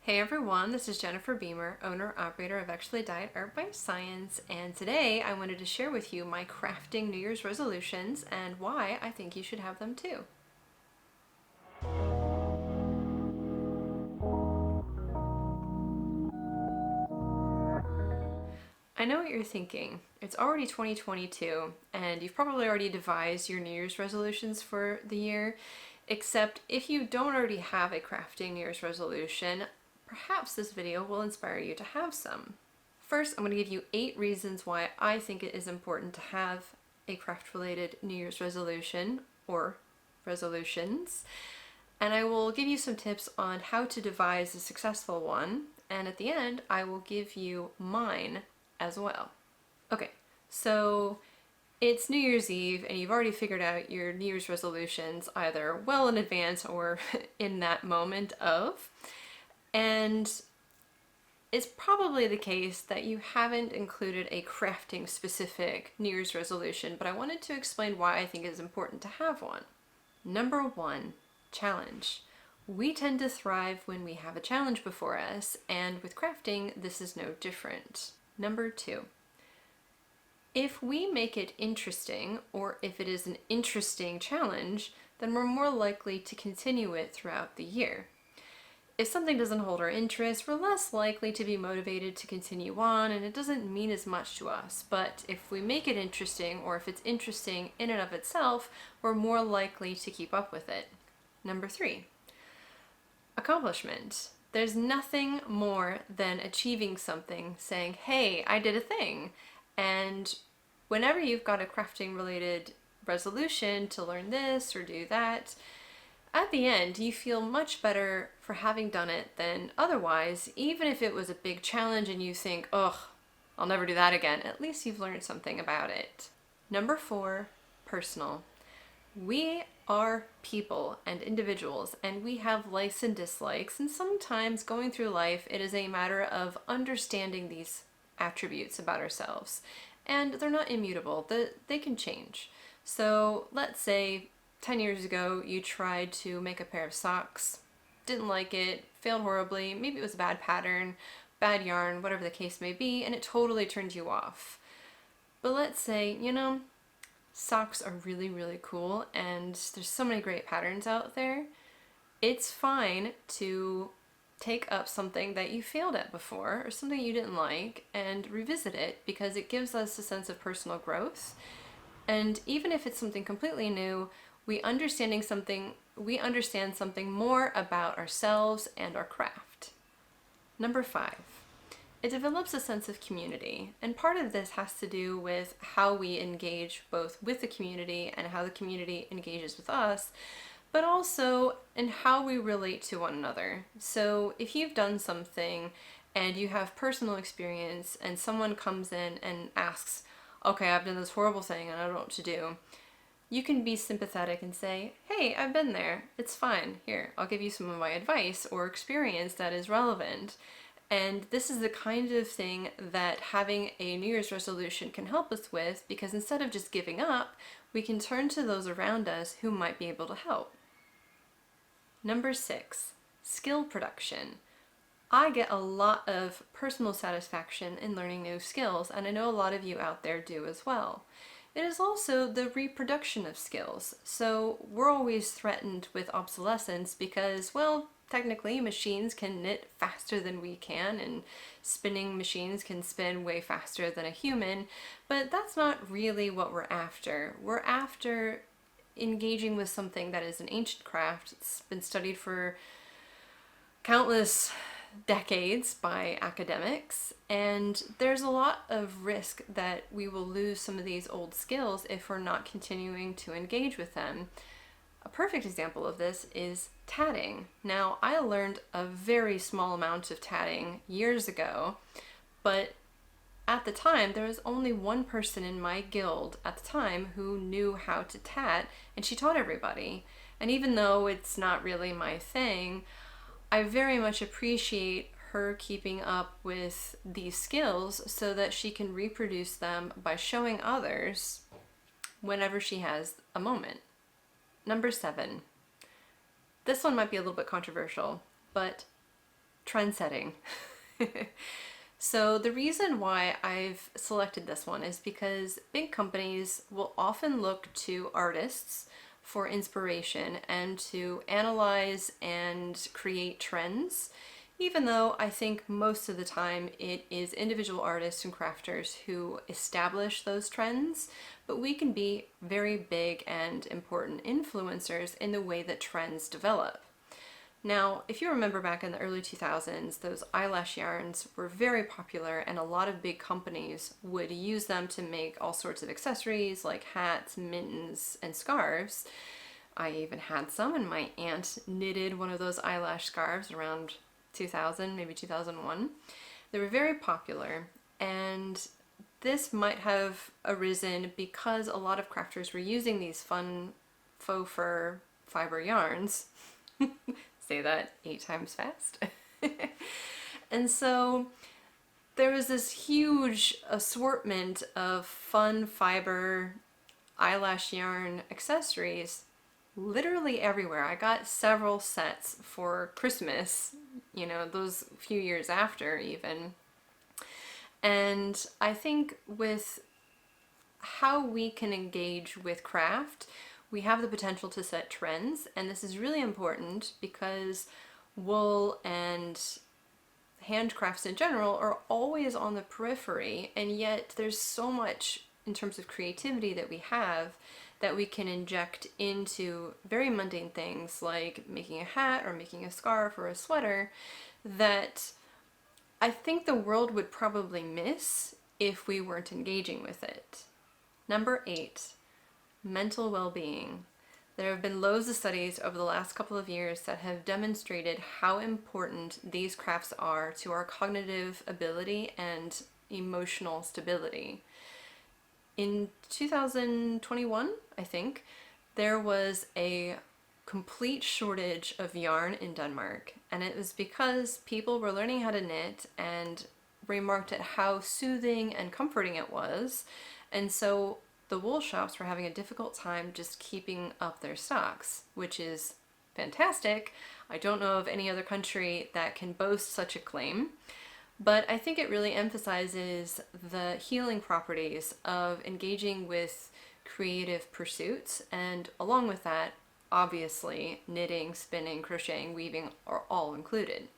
Hey everyone, this is Jennifer Beamer, owner-operator of ExpertlyDyed Art by Science, and today I wanted to share with you my crafting New Year's resolutions and why I think you should have them too. I know what you're thinking. It's already 2022, and you've probably already devised your New Year's resolutions for the year, except if you don't already have a crafting New Year's resolution, perhaps this video will inspire you to have some. First, I'm going to give you 8 reasons why I think it is important to have a craft-related New Year's resolution, or resolutions, and I will give you some tips on how to devise a successful one, and at the end, I will give you mine as well. Okay, so it's New Year's Eve and you've already figured out your New Year's resolutions either well in advance or in that moment of, and it's probably the case that you haven't included a crafting specific New Year's resolution, but I wanted to explain why I think it is important to have one. Number 1, challenge. We tend to thrive when we have a challenge before us, and with crafting, this is no different. Number 2, if we make it interesting, or if it is an interesting challenge, then we're more likely to continue it throughout the year. If something doesn't hold our interest, we're less likely to be motivated to continue on, and it doesn't mean as much to us. But if we make it interesting, or if it's interesting in and of itself, we're more likely to keep up with it. Number 3, accomplishment. There's nothing more than achieving something, saying, hey, I did a thing. And whenever you've got a crafting related resolution to learn this or do that, at the end you feel much better for having done it than otherwise, even if it was a big challenge and you think, ugh, I'll never do that again. At least you've learned something about it. Number 4, personal. We are people and individuals, and we have likes and dislikes, and sometimes going through life it is a matter of understanding these attributes about ourselves, and they're not immutable. They can change. So let's say 10 years ago you tried to make a pair of socks, didn't like it, failed horribly, maybe it was a bad pattern, bad yarn, whatever the case may be, and it totally turned you off. But let's say, socks are really, really cool, and there's so many great patterns out there. It's fine to take up something that you failed at before or something you didn't like and revisit it, because it gives us a sense of personal growth. And even if it's something completely new, we understand something more about ourselves and our craft. Number 5, it develops a sense of community, and part of this has to do with how we engage both with the community and how the community engages with us, but also in how we relate to one another. So if you've done something and you have personal experience and someone comes in and asks, okay, I've done this horrible thing and I don't know what to do, you can be sympathetic and say, hey, I've been there, it's fine, here, I'll give you some of my advice or experience that is relevant. And this is the kind of thing that having a New Year's resolution can help us with, because instead of just giving up, we can turn to those around us who might be able to help. Number 6, skill production. I get a lot of personal satisfaction in learning new skills, and I know a lot of you out there do as well. It is also the reproduction of skills. So we're always threatened with obsolescence because, well, technically machines can knit faster than we can, and spinning machines can spin way faster than a human, but that's not really what we're after. We're after engaging with something that is an ancient craft. It's been studied for countless decades by academics, and there's a lot of risk that we will lose some of these old skills if we're not continuing to engage with them. A perfect example of this is tatting. Now, I learned a very small amount of tatting years ago, but at the time there was only one person in my guild at the time who knew how to tat, and she taught everybody. And even though it's not really my thing, I very much appreciate her keeping up with these skills so that she can reproduce them by showing others whenever she has a moment. Number 7. This one might be a little bit controversial, but trend setting. So the reason why I've selected this one is because big companies will often look to artists for inspiration and to analyze and create trends, even though I think most of the time it is individual artists and crafters who establish those trends, but we can be very big and important influencers in the way that trends develop. Now, if you remember back in the early 2000s, those eyelash yarns were very popular and a lot of big companies would use them to make all sorts of accessories like hats, mittens, and scarves. I even had some, and my aunt knitted one of those eyelash scarves around 2000, maybe 2001. They were very popular, and this might have arisen because a lot of crafters were using these fun faux fur fiber yarns. Say that 8 times fast. And so there was this huge assortment of fun fiber eyelash yarn accessories literally everywhere. I got several sets for Christmas, those few years after even. And I think with how we can engage with craft, we have the potential to set trends, and this is really important because wool and handcrafts in general are always on the periphery, and yet there's so much in terms of creativity that we have that we can inject into very mundane things like making a hat or making a scarf or a sweater that I think the world would probably miss if we weren't engaging with it. Number 8. Mental well-being. There have been loads of studies over the last couple of years that have demonstrated how important these crafts are to our cognitive ability and emotional stability. In 2021, I think, there was a complete shortage of yarn in Denmark, and it was because people were learning how to knit and remarked at how soothing and comforting it was, and so the wool shops were having a difficult time just keeping up their stocks, which is fantastic. I don't know of any other country that can boast such a claim, but I think it really emphasizes the healing properties of engaging with creative pursuits, and along with that, obviously, knitting, spinning, crocheting, weaving are all included.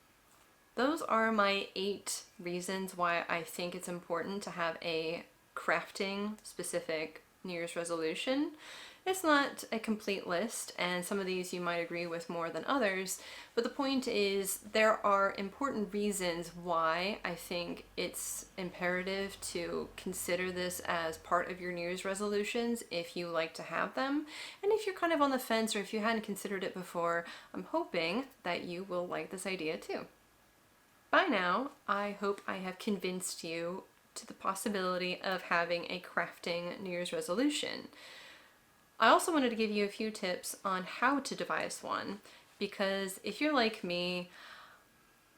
Those are my 8 reasons why I think it's important to have a crafting specific New Year's resolution. It's not a complete list, and some of these you might agree with more than others, but the point is there are important reasons why I think it's imperative to consider this as part of your New Year's resolutions if you like to have them. And if you're kind of on the fence or if you hadn't considered it before, I'm hoping that you will like this idea too. By now, I hope I have convinced you to the possibility of having a crafting New Year's resolution. I also wanted to give you a few tips on how to devise one, because if you're like me,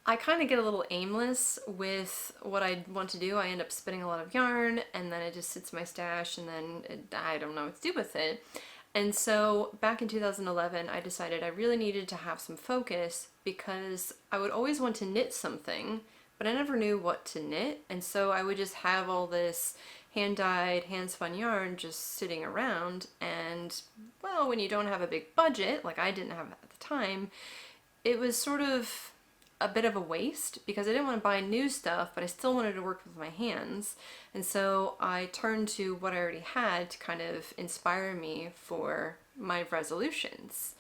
I kind of get a little aimless with what I want to do. I end up spinning a lot of yarn, and then it just sits in my stash, and then I don't know what to do with it. And so back in 2011, I decided I really needed to have some focus because I would always want to knit something, but I never knew what to knit, and so I would just have all this hand-dyed, hand-spun yarn just sitting around, and, well, when you don't have a big budget, like I didn't have at the time, it was sort of a bit of a waste because I didn't want to buy new stuff, but I still wanted to work with my hands, and so I turned to what I already had to kind of inspire me for my resolutions.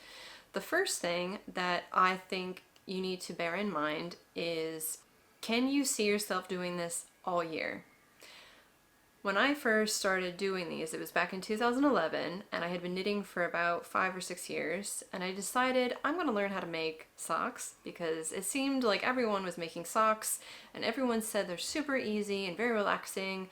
The first thing that I think you need to bear in mind is, can you see yourself doing this all year? When I first started doing these, it was back in 2011, and I had been knitting for about 5 or 6 years, and I decided I'm going to learn how to make socks because it seemed like everyone was making socks, and everyone said they're super easy and very relaxing,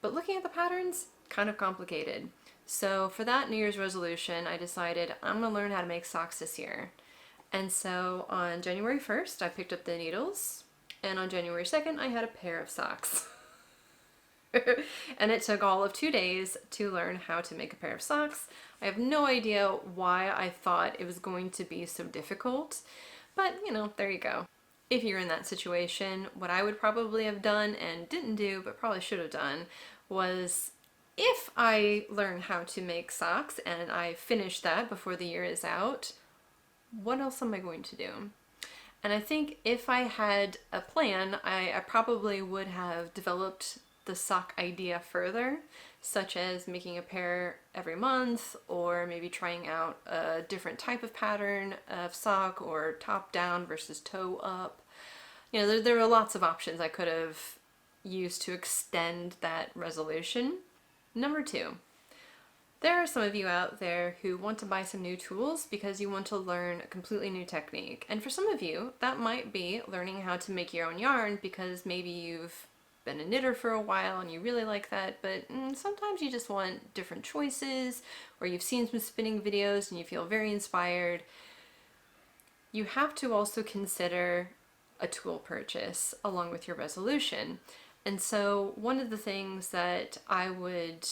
but looking at the patterns, kind of complicated. So for that New Year's resolution, I decided I'm going to learn how to make socks this year. And so on January 1st, I picked up the needles, and on January 2nd, I had a pair of socks. And it took all of 2 days to learn how to make a pair of socks. I have no idea why I thought it was going to be so difficult, but there you go. if you're in that situation, what I would probably have done and didn't do, but probably should have done, was if I learn how to make socks and I finish that before the year is out, what else am I going to do? And I think if I had a plan, I probably would have developed the sock idea further, such as making a pair every month, or maybe trying out a different type of pattern of sock, or top down versus toe up. You know, there were lots of options I could have used to extend that resolution. Number 2, there are some of you out there who want to buy some new tools because you want to learn a completely new technique. And for some of you, that might be learning how to make your own yarn because maybe you've been a knitter for a while and you really like that, but sometimes you just want different choices, or you've seen some spinning videos and you feel very inspired. You have to also consider a tool purchase along with your resolution. And so one of the things that I would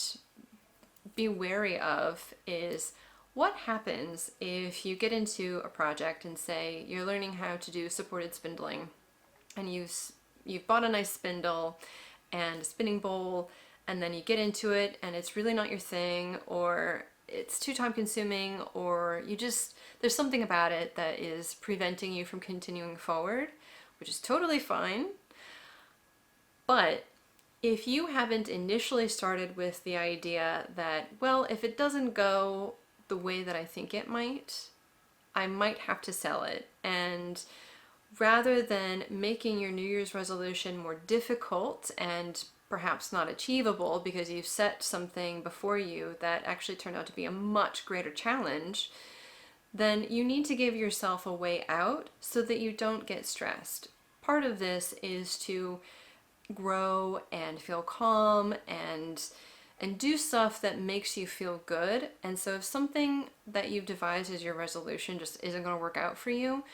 be wary of is what happens if you get into a project and say you're learning how to do supported spindling, and you've bought a nice spindle and a spinning bowl, and then you get into it and it's really not your thing, or it's too time consuming, or there's something about it that is preventing you from continuing forward, which is totally fine. But if you haven't initially started with the idea that, well, if it doesn't go the way that I think it might, I might have to sell it. And rather than making your New Year's resolution more difficult and perhaps not achievable because you've set something before you that actually turned out to be a much greater challenge, then you need to give yourself a way out so that you don't get stressed. Part of this is to grow and feel calm and do stuff that makes you feel good. And so if something that you've devised as your resolution just isn't going to work out for you,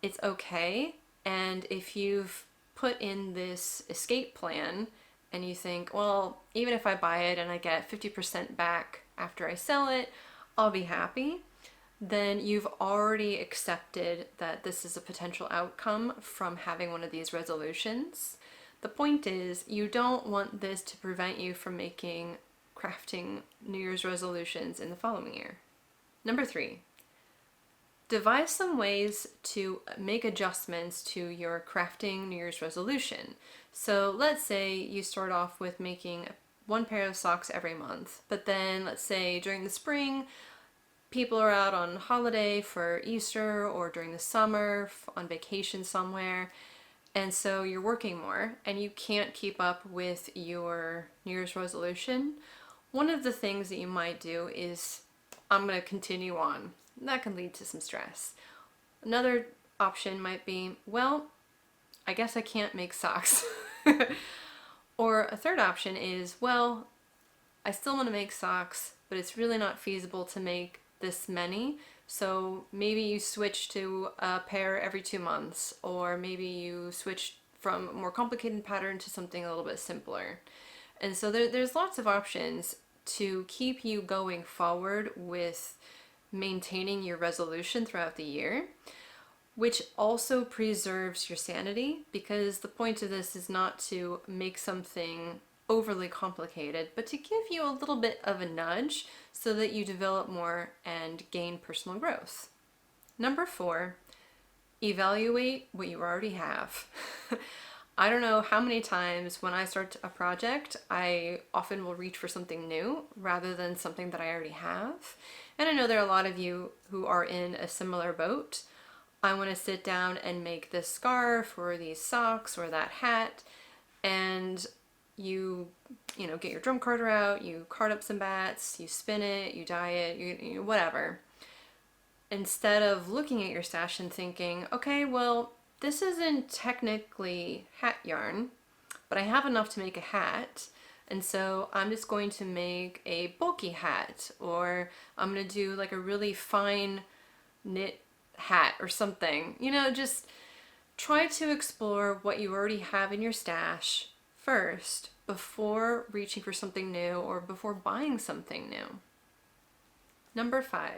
it's okay. And if you've put in this escape plan and you think, well, even if I buy it and I get 50% back after I sell it, I'll be happy, then you've already accepted that this is a potential outcome from having one of these resolutions. The point is, you don't want this to prevent you from making crafting New Year's resolutions in the following year. Number 3, devise some ways to make adjustments to your crafting New Year's resolution. So let's say you start off with making one pair of socks every month, but then let's say during the spring, people are out on holiday for Easter, or during the summer on vacation somewhere, and so you're working more and you can't keep up with your New Year's resolution. One of the things that you might do is, I'm going to continue on. That can lead to some stress. Another option might be, well, I guess I can't make socks. Or a third option is, well, I still want to make socks, but it's really not feasible to make this many. So maybe you switch to a pair every 2 months, or maybe you switch from a more complicated pattern to something a little bit simpler. And so there's lots of options to keep you going forward with maintaining your resolution throughout the year, which also preserves your sanity, because the point of this is not to make something overly complicated, but to give you a little bit of a nudge so that you develop more and gain personal growth. Number 4, evaluate what you already have. I don't know how many times when I start a project, I often will reach for something new rather than something that I already have. And I know there are a lot of you who are in a similar boat. I want to sit down and make this scarf or these socks or that hat, and you get your drum carder out, you card up some bats, you spin it, you dye it, you whatever. Instead of looking at your stash and thinking, okay, well, this isn't technically hat yarn, but I have enough to make a hat, and so I'm just going to make a bulky hat, or I'm going to do like a really fine knit hat or something. Just try to explore what you already have in your stash first before reaching for something new or before buying something new. Number 5,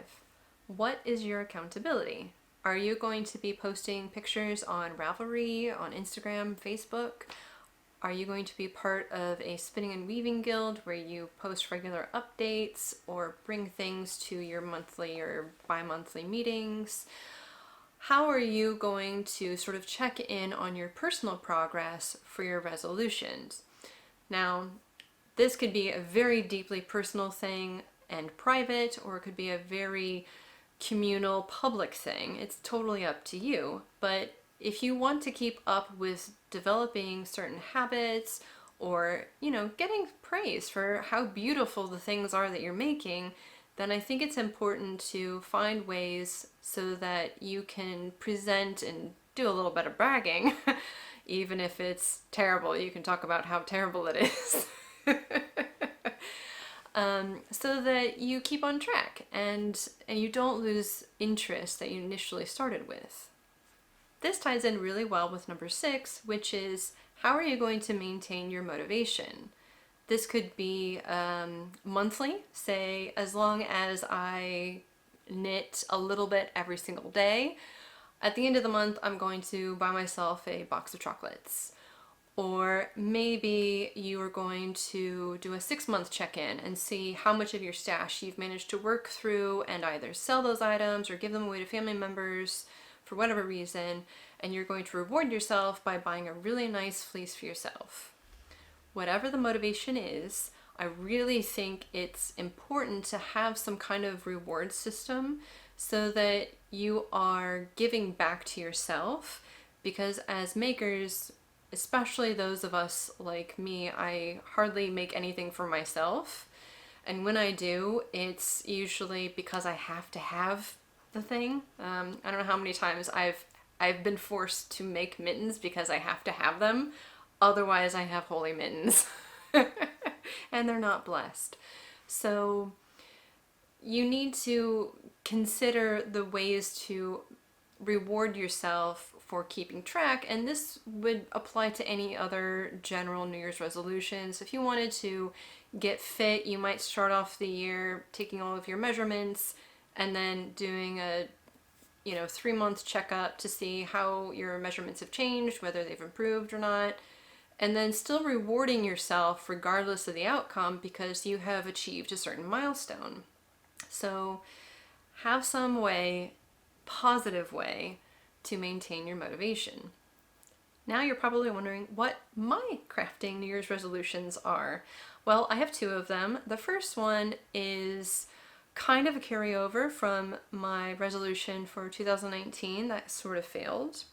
what is your accountability? Are you going to be posting pictures on Ravelry, on Instagram, Facebook? Are you going to be part of a spinning and weaving guild where you post regular updates or bring things to your monthly or bi-monthly meetings? How are you going to sort of check in on your personal progress for your resolutions? Now, this could be a very deeply personal thing and private, or it could be a very communal public thing. It's totally up to you. But if you want to keep up with developing certain habits or, getting praise for how beautiful the things are that you're making, then I think it's important to find ways so that you can present and do a little bit of bragging. Even if it's terrible, you can talk about how terrible it is. So that you keep on track and you don't lose interest that you initially started with. This ties in really well with number 6, which is how are you going to maintain your motivation? This could be monthly, say as long as I knit a little bit every single day. At the end of the month, I'm going to buy myself a box of chocolates. Or maybe you are going to do a 6-month check-in and see how much of your stash you've managed to work through and either sell those items or give them away to family members for whatever reason, and you're going to reward yourself by buying a really nice fleece for yourself. Whatever the motivation is, I really think it's important to have some kind of reward system so that you are giving back to yourself, because as makers, especially those of us like me, I hardly make anything for myself. And when I do, it's usually because I have to have the thing. I don't know how many times I've been forced to make mittens because I have to have them. Otherwise, I have holy mittens. And they're not blessed. So you need to consider the ways to reward yourself for keeping track, and this would apply to any other general New Year's resolutions. If you wanted to get fit, you might start off the year taking all of your measurements and then doing a 3-month checkup to see how your measurements have changed, whether they've improved or not, and then still rewarding yourself regardless of the outcome because you have achieved a certain milestone. So have some way, positive way, to maintain your motivation. Now you're probably wondering what my crafting New Year's resolutions are. Well, I have 2 of them. The first one is kind of a carryover from my resolution for 2019 that sort of failed.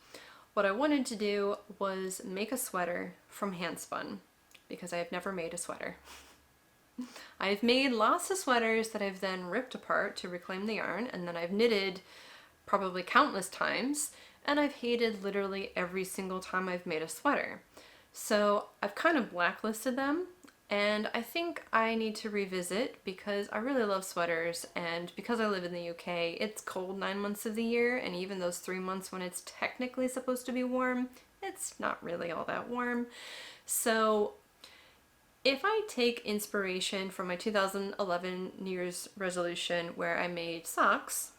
What I wanted to do was make a sweater from handspun, because I have never made a sweater. I've made lots of sweaters that I've then ripped apart to reclaim the yarn, and then I've knitted probably countless times, and I've hated literally every single time I've made a sweater. So I've kind of blacklisted them, and I think I need to revisit because I really love sweaters, and because I live in the UK, it's cold 9 months of the year, and even those 3 months when it's technically supposed to be warm, it's not really all that warm. So if I take inspiration from my 2011 New Year's resolution where I made socks,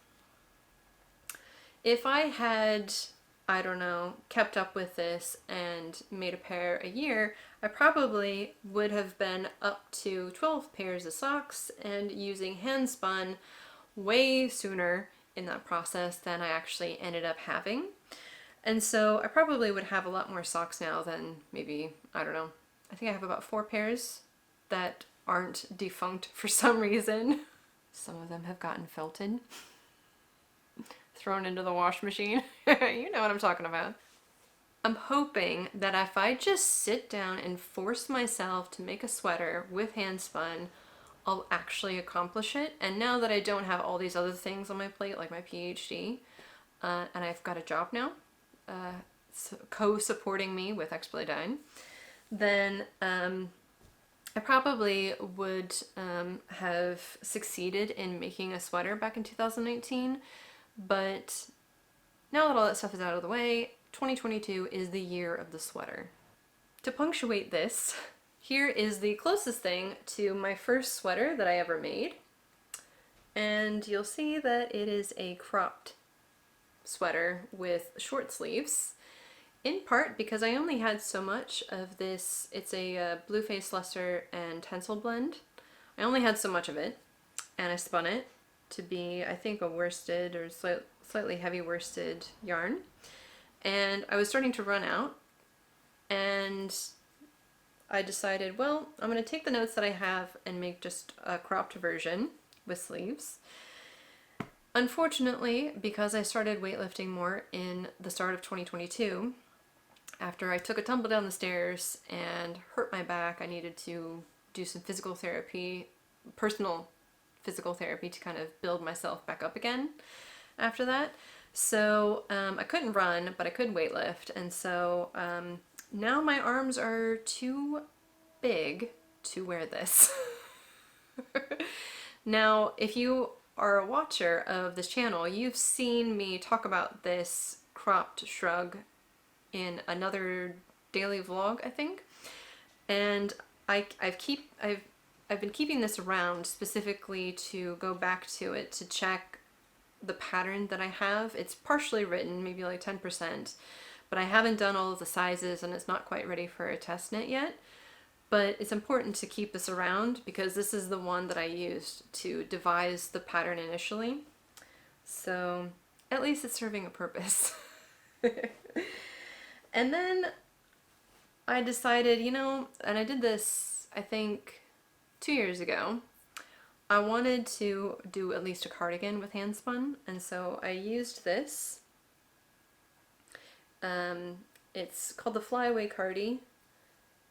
if I had, I don't know, kept up with this and made a pair a year, I probably would have been up to 12 pairs of socks and using hand spun way sooner in that process than I actually ended up having. And so I probably would have a lot more socks now than maybe, I don't know, I think I have about 4 pairs that aren't defunct for some reason. Some of them have gotten felted, thrown into the wash machine. You know what I'm talking about. I'm hoping that if I just sit down and force myself to make a sweater with hand spun, I'll actually accomplish it. And now that I don't have all these other things on my plate, like my PhD, and I've got a job now, co-supporting me with ExpertlyDyed, then I probably would have succeeded in making a sweater back in 2019. But now that all that stuff is out of the way, 2022 is the year of the sweater. To punctuate this, here is the closest thing to my first sweater that I ever made. And you'll see that it is a cropped sweater with short sleeves, in part because I only had so much of this. It's a Blueface Leicester and Tencel blend. I only had so much of it, and I spun it to be, I think, a worsted or slightly heavy worsted yarn. And I was starting to run out, and I decided, well, I'm going to take the notes that I have and make just a cropped version with sleeves. Unfortunately, because I started weightlifting more in the start of 2022, after I took a tumble down the stairs and hurt my back, I needed to do some physical therapy, personal physical therapy, to kind of build myself back up again after that. So I couldn't run, but I could weightlift, and so now my arms are too big to wear this. Now, if you are a watcher of this channel, you've seen me talk about this cropped shrug in another daily vlog, I think. And I've been keeping this around specifically to go back to it to check the pattern that I have. It's partially written, maybe like 10%, but I haven't done all of the sizes and it's not quite ready for a test knit yet. But it's important to keep this around because this is the one that I used to devise the pattern initially. So at least it's serving a purpose. And then I decided, you know, and I did this, I think, 2 years ago. I wanted to do at least a cardigan with hand spun, and so I used this. It's called the Flyaway Cardi,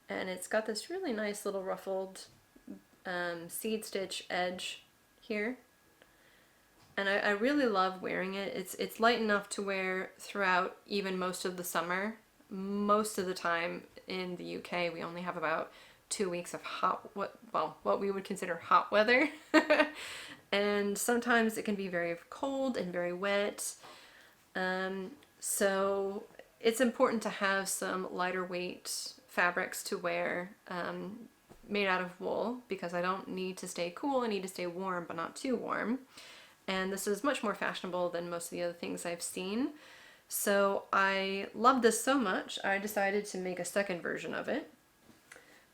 and it's got this really nice little ruffled seed stitch edge here. And I really love wearing it. It's light enough to wear throughout even most of the summer. Most of the time in the UK, we only have about 2 weeks of what we would consider hot weather. And sometimes it can be very cold and very wet. So it's important to have some lighter weight fabrics to wear, made out of wool, because I don't need to stay cool, I need to stay warm, but not too warm. And this is much more fashionable than most of the other things I've seen. So I love this so much, I decided to make a second version of it.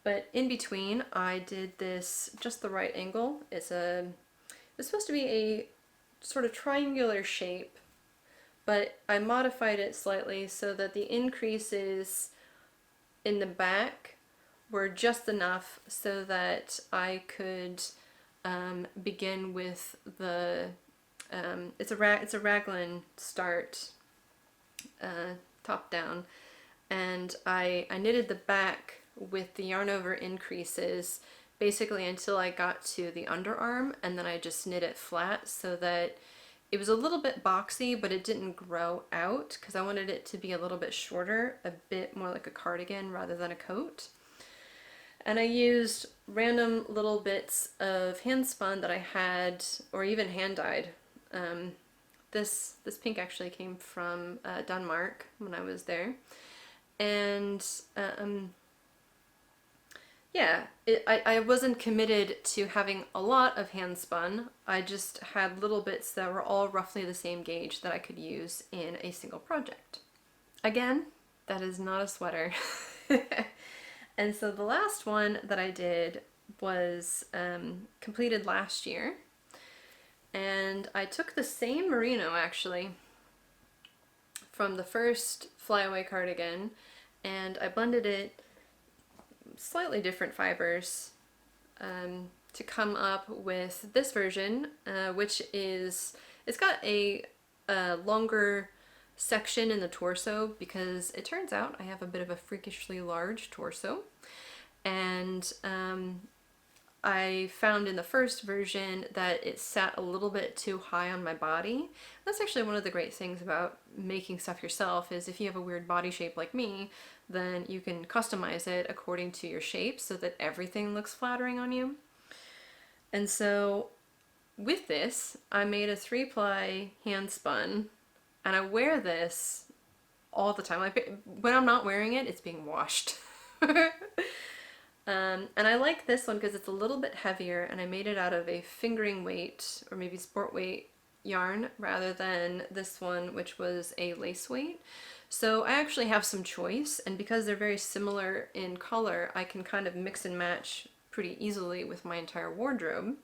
But in between, I did this just the right angle. It's supposed to be a sort of triangular shape, but I modified it slightly so that the increases in the back were just enough so that I could begin with the it's a raglan start, top down, and I knitted the back with the yarn over increases basically until I got to the underarm, and then I just knit it flat so that it was a little bit boxy, but it didn't grow out because I wanted it to be a little bit shorter, a bit more like a cardigan rather than a coat. And I used random little bits of hand spun that I had, or even hand dyed. This pink actually came from Denmark when I was there. And yeah, I wasn't committed to having a lot of hand spun. I just had little bits that were all roughly the same gauge that I could use in a single project. Again, that is not a sweater. And so the last one that I did was completed last year. And I took the same merino actually from the first Flyaway cardigan, and I blended it slightly different fibers to come up with this version, which is, it's got a longer section in the torso because it turns out I have a bit of a freakishly large torso, and I found in the first version that it sat a little bit too high on my body. That's actually one of the great things about making stuff yourself, is if you have a weird body shape like me, then you can customize it according to your shape so that everything looks flattering on you. And so with this, I made a 3-ply hand spun, and I wear this all the time. Like, when I'm not wearing it, it's being washed. And I like this one because it's a little bit heavier, and I made it out of a fingering weight, or maybe sport weight, yarn rather than this one, which was a lace weight. So I actually have some choice, and because they're very similar in color, I can kind of mix and match pretty easily with my entire wardrobe.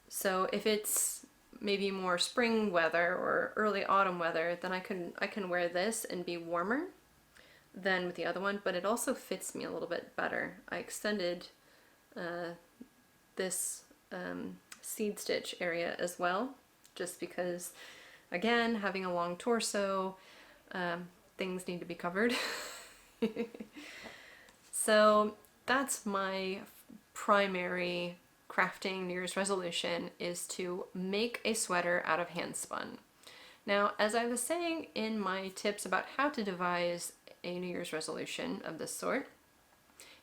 So if it's maybe more spring weather or early autumn weather, then I can wear this and be warmer than with the other one, but it also fits me a little bit better. I extended this seed stitch area as well, just because, again, having a long torso, things need to be covered. So that's my primary crafting New Year's resolution, is to make a sweater out of hand spun. Now, as I was saying in my tips about how to devise a New Year's resolution of this sort,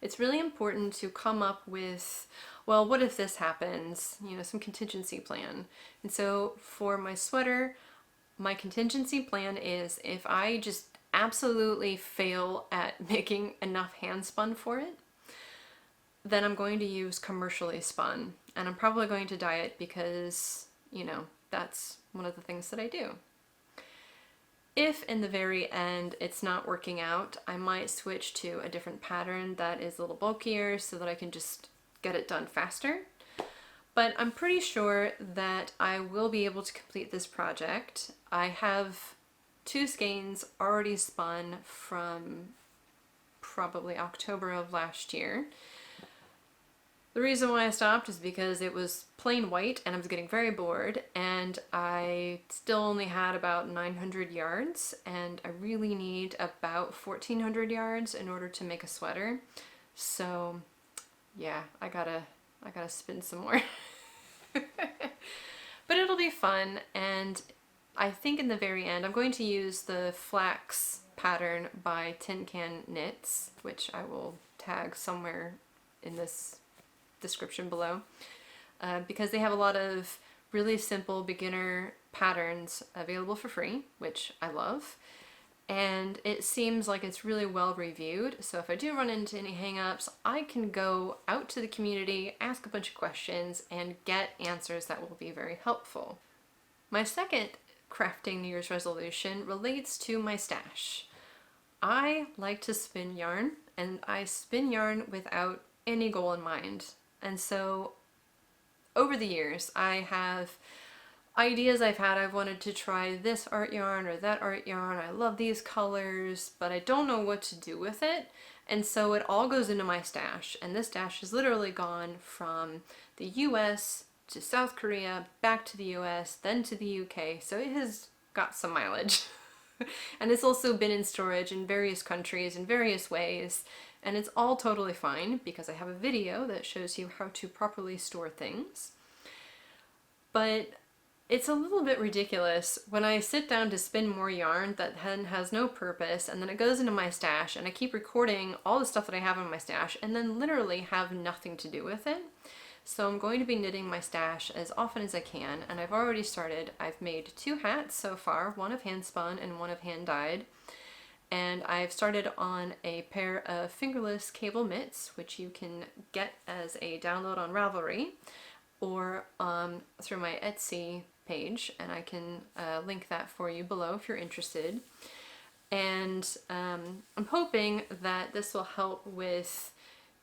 it's really important to come up with, well, what if this happens? You know, some contingency plan. And so for my sweater, my contingency plan is if I just absolutely fail at making enough hand spun for it, then I'm going to use commercially spun. And I'm probably going to dye it because, you know, that's one of the things that I do. If in the very end it's not working out, I might switch to a different pattern that is a little bulkier so that I can just get it done faster. But I'm pretty sure that I will be able to complete this project. I have 2 skeins already spun from probably October of last year. The reason why I stopped is because it was plain white and I was getting very bored, and I still only had about 900 yards, and I really need about 1400 yards in order to make a sweater. So yeah, I gotta spin some more. But it'll be fun, and I think in the very end I'm going to use the flax pattern by Tin Can Knits, which I will tag somewhere in this description below, because they have a lot of really simple beginner patterns available for free, which I love, and it seems like it's really well reviewed. So if I do run into any hang-ups, I can go out to the community, ask a bunch of questions, and get answers that will be very helpful. My second crafting New Year's resolution relates to my stash. I like to spin yarn, and I spin yarn without any goal in mind. And so over the years, I have ideas I've wanted to try this art yarn or that art yarn. I love these colors, but I don't know what to do with it. And so it all goes into my stash. And this stash has literally gone from the US to South Korea, back to the US, then to the UK. So it has got some mileage. And it's also been in storage in various countries in various ways. And it's all totally fine because I have a video that shows you how to properly store things. But it's a little bit ridiculous when I sit down to spin more yarn that then has no purpose, and then it goes into my stash, and I keep recording all the stuff that I have in my stash and then literally have nothing to do with it. So I'm going to be knitting my stash as often as I can, and I've already started. I've made 2 hats so far, one of hand spun and one of hand dyed. And I've started on a pair of fingerless cable mitts, which you can get as a download on Ravelry or through my Etsy page, and I can link that for you below if you're interested. And I'm hoping that this will help with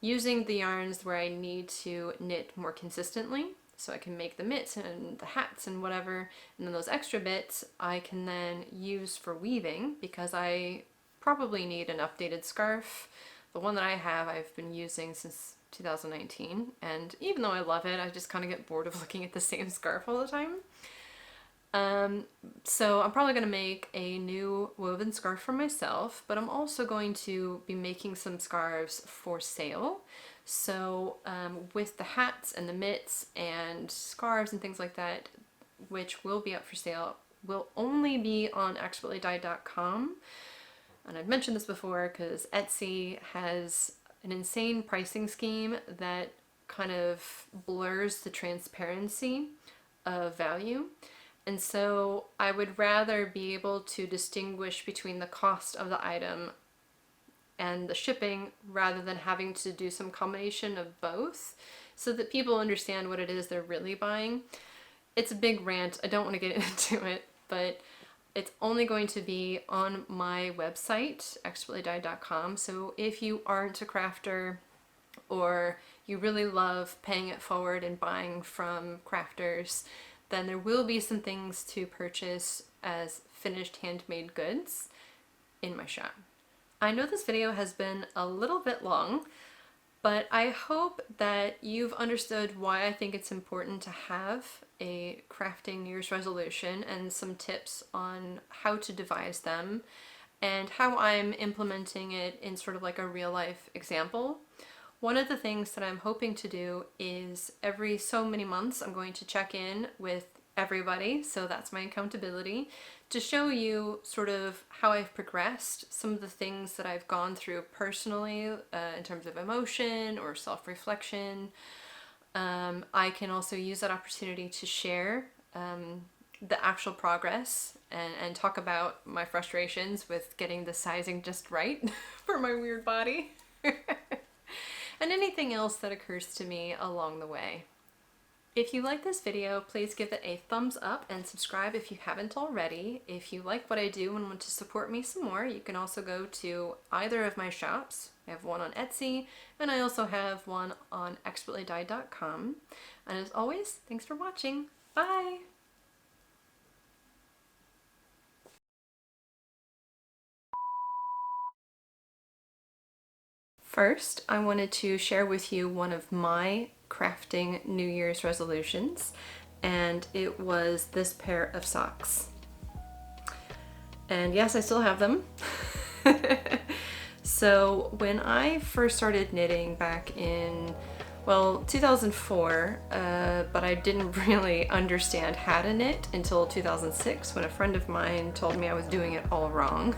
using the yarns where I need to knit more consistently, so I can make the mitts and the hats and whatever, and then those extra bits I can then use for weaving, because I probably need an updated scarf. The one that I have I've been using since 2019, and even though I love it, I just kind of get bored of looking at the same scarf all the time. So I'm probably going to make a new woven scarf for myself, but I'm also going to be making some scarves for sale. So with the hats and the mitts and scarves and things like that, which will be up for sale, will only be on ExpertlyDyed.com. And I've mentioned this before because Etsy has an insane pricing scheme that kind of blurs the transparency of value. And so I would rather be able to distinguish between the cost of the item and the shipping rather than having to do some combination of both, so that people understand what it is they're really buying. it's a big rant. I don't want to get into it, but it's only going to be on my website, ExpertlyDyed.com. So if you aren't a crafter or you really love paying it forward and buying from crafters, then there will be some things to purchase as finished handmade goods in my shop. I know this video has been a little bit long, but I hope that you've understood why I think it's important to have a crafting New Year's resolution and some tips on how to devise them and how I'm implementing it in sort of like a real life example. One of the things that I'm hoping to do is every so many months I'm going to check in with everybody, so that's my accountability, to show you sort of how I've progressed, some of the things that I've gone through personally in terms of emotion or self-reflection. I can also use that opportunity to share the actual progress and talk about my frustrations with getting the sizing just right for my weird body. And anything else that occurs to me along the way. If you like this video, please give it a thumbs up and subscribe if you haven't already. If you like what I do and want to support me some more, you can also go to either of my shops. I have one on Etsy, and I also have one on ExpertlyDyed.com. And as always, thanks for watching. Bye! First, I wanted to share with you one of my crafting New Year's resolutions, and it was this pair of socks. And yes, I still have them. So when I first started knitting back in, well, 2004, but I didn't really understand how to knit until 2006 when a friend of mine told me I was doing it all wrong.